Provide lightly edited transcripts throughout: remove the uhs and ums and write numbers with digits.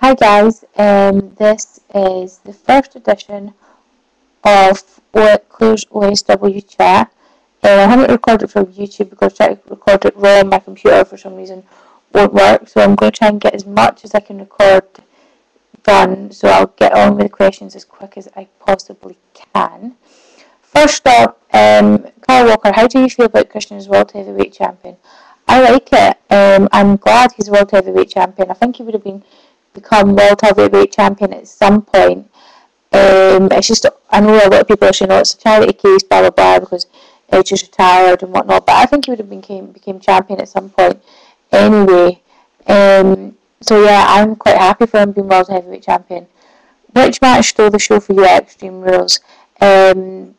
Hi guys, this is the first edition of Claire's OSW chat. I haven't recorded it from YouTube because trying to record it raw on my computer for some reason won't work, so I'm going to try and get as much as I can record done, so I'll get on with the questions as quick as I possibly can. First up, Kyle Walker, how do you feel about Christian as World Heavyweight Champion? I like it. I'm glad he's World Heavyweight Champion. I think he would have become World Heavyweight Champion at some point. It's just, I know a lot of people are saying, oh, it's a charity case, blah, blah, blah, because Edge is retired and whatnot, but I think he would have became champion at some point anyway. So yeah, I'm quite happy for him being World Heavyweight Champion. Which match stole the show for you at Extreme Rules? The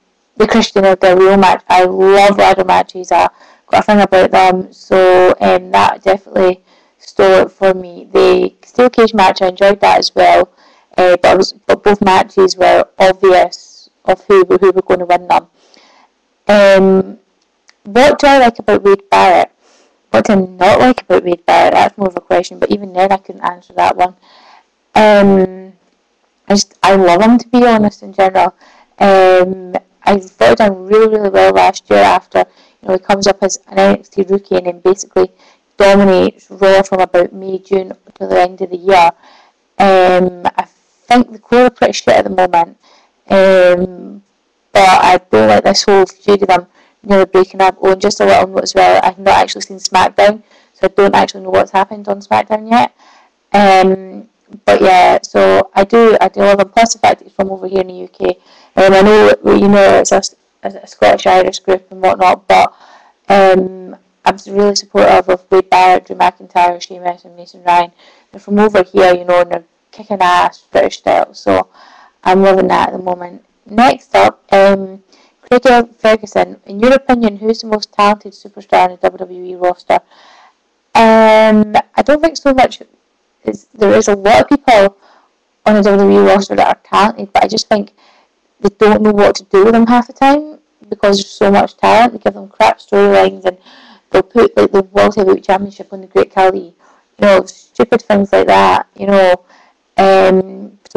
Christian Del Rio match. I love ladder matches. I've got a thing about them, so that definitely stole it for me. The steel cage match, I enjoyed that as well, but both matches were obvious of who were going to win them. What do I like about Wade Barrett? What do I not like about Wade Barrett? That's more of a question, but even then I couldn't answer that one. I love him, to be honest, in general. I thought he done really, really well last year after, he comes up as an NXT rookie and then basically dominates Raw from about May, June to the end of the year. I think the core are pretty shit at the moment, but I don't like this whole feud of them nearly breaking up. Oh, and just a little note as well, I've not actually seen SmackDown, so I don't actually know what's happened on SmackDown yet. But yeah, so I do love him. Plus the fact that he's from over here in the UK. I know it's a Scottish-Irish group and whatnot, but I'm really supportive of Wade Barrett, Drew McIntyre, Sheamus and Mason Ryan. They're from over here, and they're kicking ass, British style, so I'm loving that at the moment. Next up, Craig Ferguson. In your opinion, who's the most talented superstar in the WWE roster? I don't think so much. There is a lot of people on the WWE roster that are talented, but I just think they don't know what to do with them half the time because there's so much talent. They give them crap storylines and they'll put like the World Heavyweight Championship on the Great Khali, stupid things like that, So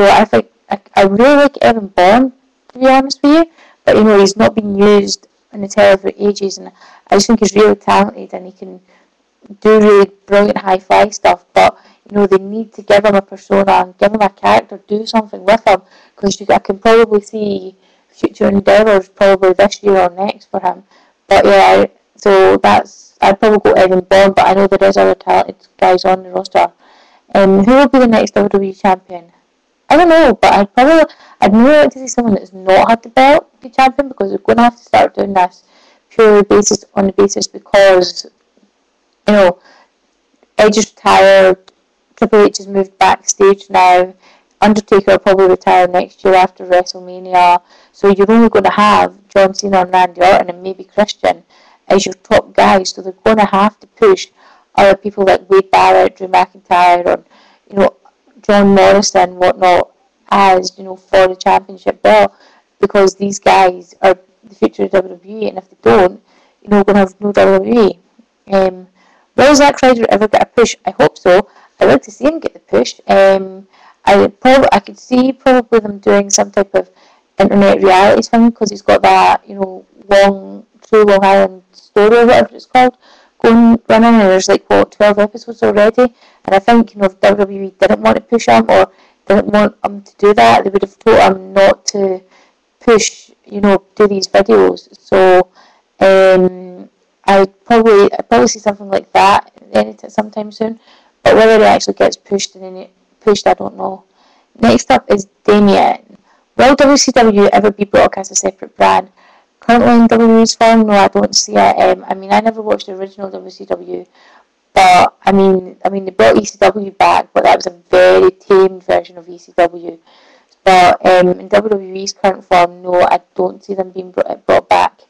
I think I really like Evan Bourne, to be honest with you, but he's not been used in the telly for ages, and I just think he's really talented and he can do really brilliant high fly stuff, but they need to give him a persona and give him a character, do something with him, because I can probably see future endeavours probably this year or next for him. But yeah, so I'd probably go Evan Bourne, but I know there is other talented guys on the roster. Who will be the next WWE champion? I don't know, but I'd really like to see someone that's not had the belt be champion, because they're going to have to start doing this purely on the basis because Edge is retired, Triple H has moved backstage now, Undertaker will probably retire next year after WrestleMania, so you're only going to have John Cena and Randy Orton and maybe Christian as your top guys, so they're going to have to push other people like Wade Barrett, Drew McIntyre, or John Morrison and whatnot as for the championship belt, because these guys are the future of WWE, and if they don't, we're going to have no WWE. Will Zack Ryder ever get a push? I hope so. I'd like to see him get the push. I could see probably them doing some type of internet reality thing, because he's got that True Long Island story or whatever it's called running, and there's 12 episodes already, and I think if WWE didn't want to push him or didn't want him to do that, they would have told him not to push, do these videos. So I'd probably see something like that sometime soon, but whether it actually gets pushed, I don't know. Next up is Damien. Will WCW ever be broadcast as a separate brand? Currently in WWE's form, no, I don't see it. I never watched the original WCW, but they brought ECW back, but that was a very tamed version of ECW. But in WWE's current form, no, I don't see them being brought back.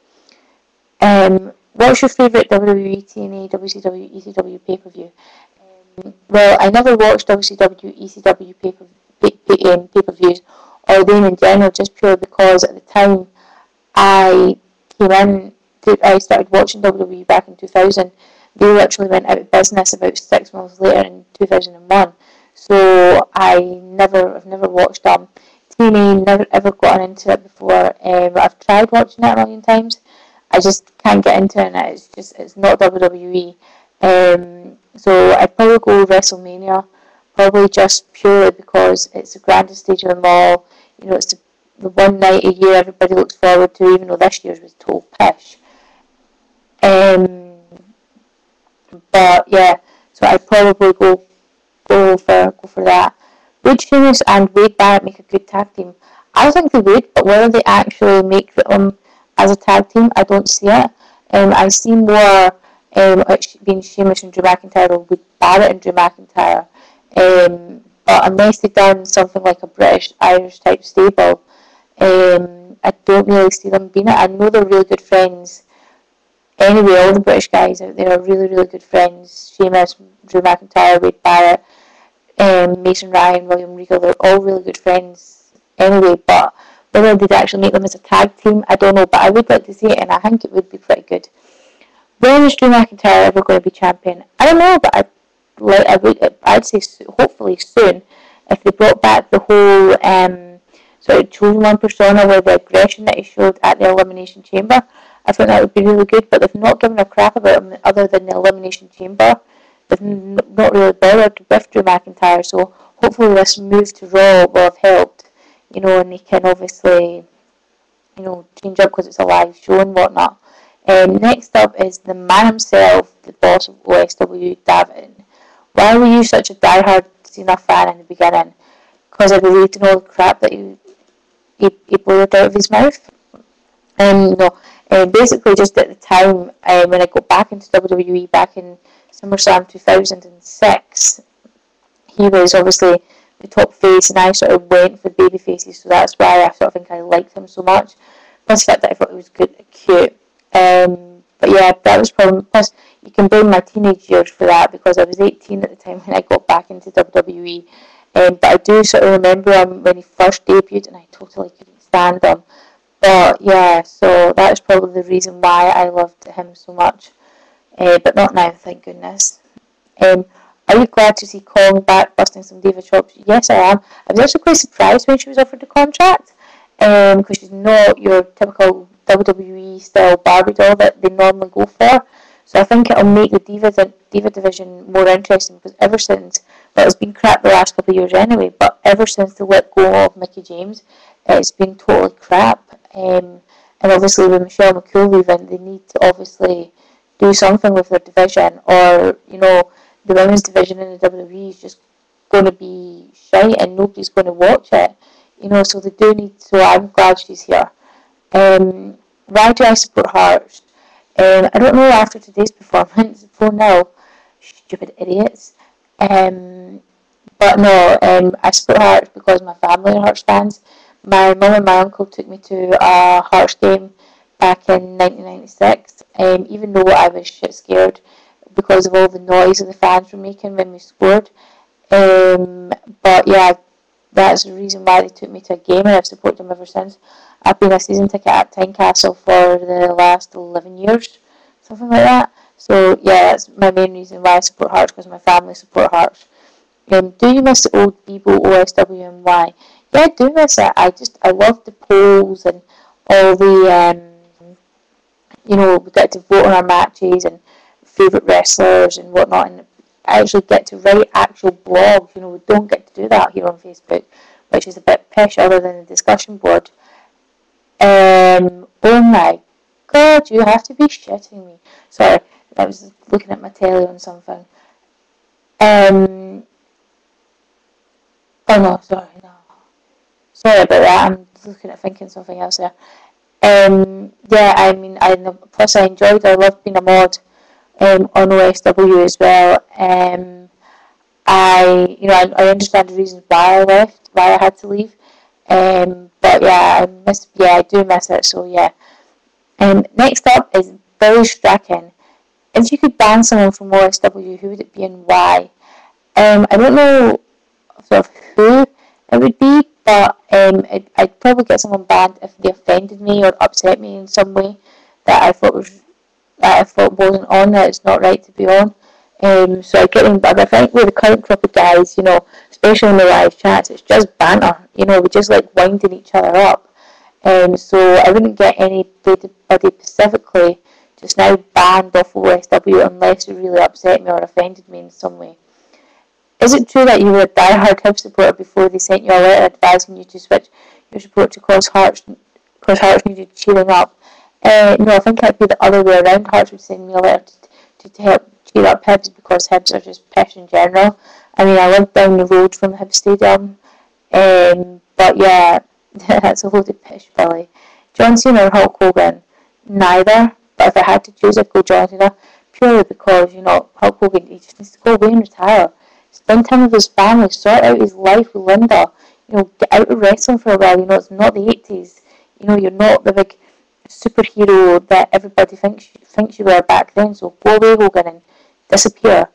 What's your favourite WWE, TNA, WCW, ECW pay-per-view? Well, I never watched WCW, ECW pay-per-views, or them in general, just purely because at the time I started watching WWE back in 2000. They literally went out of business about 6 months later in 2001. so I've never watched TNA, never ever gotten into it before. I've tried watching it a million times. I just can't get into it, and it's not WWE. So I'd probably go WrestleMania, probably just purely because it's the grandest stage of them all. It's the one night a year everybody looks forward to, even though this year's was total pish. But yeah, so I'd probably go for that. Would Sheamus and Wade Barrett make a good tag team? I think they would, but whether they actually make them as a tag team, I don't see it. I see more it being Sheamus and Drew McIntyre, or Wade Barrett and Drew McIntyre. But unless they've done something like a British-Irish type stable, I don't really see them being it. I know they're really good friends. Anyway, all the British guys out there are really, really good friends. Sheamus, Drew McIntyre, Wade Barrett, Mason Ryan, William Regal, they're all really good friends anyway, but whether they'd actually make them as a tag team, I don't know, but I would like to see it, and I think it would be pretty good. When is Drew McIntyre ever going to be champion? I don't know, but I'd say hopefully soon, if they brought back the whole sort of chosen one persona with the aggression that he showed at the Elimination Chamber. I think that would be really good, but they've not given a crap about him other than the Elimination Chamber. They've not really bothered with Drew McIntyre, so hopefully this move to Raw will have helped, and they can obviously, change up because it's a live show and whatnot. Next up is the man himself, the boss of OSW, Davin. Why were you such a diehard Cena fan in the beginning? Because I believed in all the crap that he blurted out of his mouth? No. Basically, just at the time when I got back into WWE back in SummerSlam 2006, he was obviously the top face, and I sort of went for baby faces, so that's why I sort of think I liked him so much. Plus the fact that I thought he was good, cute. But yeah, that was probably. Plus, you can blame my teenage years for that because I was 18 at the time when I got back into WWE. But I do sort of remember him when he first debuted, and I totally couldn't stand him. But yeah, so that is probably the reason why I loved him so much. But not now, thank goodness. Are you glad to see Kong back busting some diva chops? Yes, I am. I was actually quite surprised when she was offered the contract, because she's not your typical WWE style Barbie doll that they normally go for. So I think it'll make the diva division more interesting, because ever since, well, it's been crap the last couple of years anyway, but ever since they let go of Mickie James, it's been totally crap. And obviously with Michelle McCool leaving, they need to obviously do something with their division, or the women's division in the WWE is just going to be shite and nobody's going to watch it. So they do need. So I'm glad she's here. Why do I support Hearts? I don't know after today's performance. 4-0, stupid idiots. But no, I support Hearts because my family are Hearts fans. My mum and my uncle took me to a Hearts game back in 1996, even though I was shit scared because of all the noise that the fans were making when we scored. But yeah, that's the reason why they took me to a game, and I've supported them ever since. I've been a season ticket at Tynecastle for the last 11 years, something like that. So yeah, that's my main reason why I support Hearts, because my family support Hearts. Do you miss the old Bebo OSW and why? Yeah, I do miss it. I love the polls and all the, we get to vote on our matches and favourite wrestlers and whatnot, and I actually get to write actual blogs. We don't get to do that here on Facebook, which is a bit pish other than the discussion board. Oh my god, you have to be shitting me. Sorry, I was looking at my telly on something. Oh no, sorry, no. Sorry about that, I'm thinking something else there. Yeah, plus I loved being a mod on OSW as well. I understand the reasons why I had to leave. But yeah, I do miss it, so yeah. Next up is Billy Strachan. If you could ban someone from OSW, who would it be and why? I don't know sort of who it would be, but I'd probably get someone banned if they offended me or upset me in some way that I thought wasn't on, that it's not right to be on. So I get them, but I think with the current crop of guys, especially in the live chats, it's just banter. You know, we just like winding each other up. So I wouldn't get anybody specifically just now banned off OSW unless it really upset me or offended me in some way. Is it true that you were a die-hard Hib supporter before they sent you a letter advising you to switch your support to cause Hearts needed cheering up? No, I think it'd be the other way around. Hearts would send me a letter to help cheer up Hibs because Hibs are just pish in general. I mean, I live down the road from the Hibs Stadium, but yeah, that's a load of pish, Billy. John Cena or Hulk Hogan? Neither, but if I had to choose, I'd go John Cena, purely because, you know, Hulk Hogan, he just needs to go away and retire. Spend time with his family, sort out his life with Linda, you know, get out of wrestling for a while, you know, it's not the 80s, you know, you're not the big superhero that everybody thinks you were back then, so go away, Hogan, and disappear.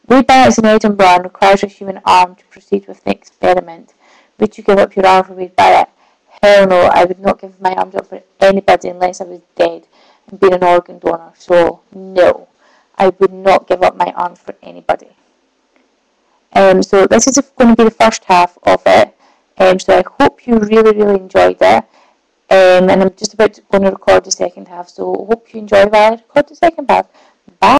Wade Barrett's in Edinburgh and requires a human arm to proceed with the experiment. Would you give up your arm for Wade Barrett? Hell no, I would not give my arms up for anybody unless I was dead and being an organ donor. So, no, I would not give up my arms for anybody. So this is going to be the first half of it. So I hope you really enjoyed it. And I'm just about to go and record the second half. So I hope you enjoy while I record the second half. Bye.